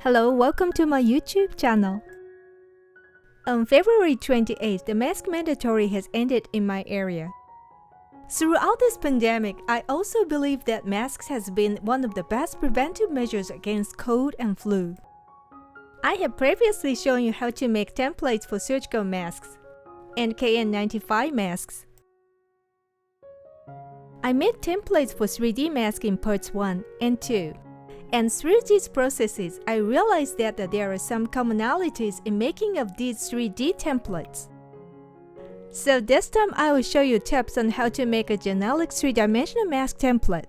Hello, welcome to my YouTube channel. On February 28th, the mask mandatory has ended in my area. Throughout this pandemic, I also believe that masks has been one of the best preventive measures against cold and flu. I have previously shown you how to make templates for surgical masks and N95 masks. I made templates for 3D masks in parts 1 and 2. And through these processes, I realized that there are some commonalities in making of these 3D templates. So this time I will show you tips on how to make a generic 3-dimensional mask template.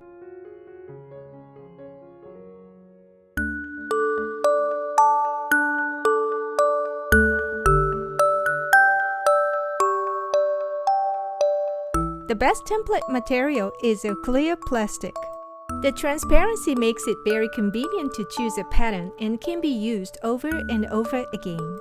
The best template material is a clear plastic. The transparency makes it very convenient to choose a pattern and can be used over and over again.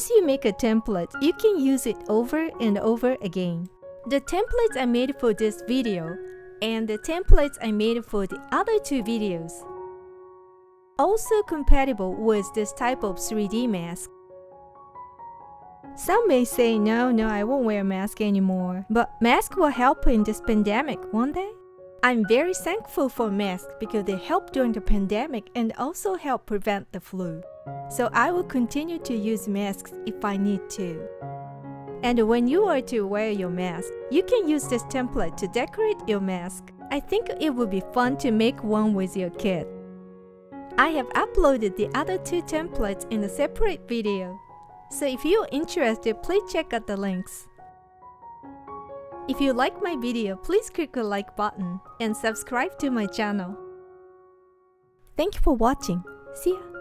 Once you make a template, you can use it over and over again. The templates I made for this video and the templates I made for the other two videos also compatible with this type of 3D mask. Some may say, no, I won't wear a mask anymore. But masks will help in this pandemic, won't they? I'm very thankful for masks because they help during the pandemic and also help prevent the flu. So I will continue to use masks if I need to. And when you are to wear your mask, you can use this template to decorate your mask. I think it would be fun to make one with your kid. I have uploaded the other two templates in a separate video. So if you're interested, please check out the links. If you like my video, please click the like button and subscribe to my channel. Thank you for watching. See ya!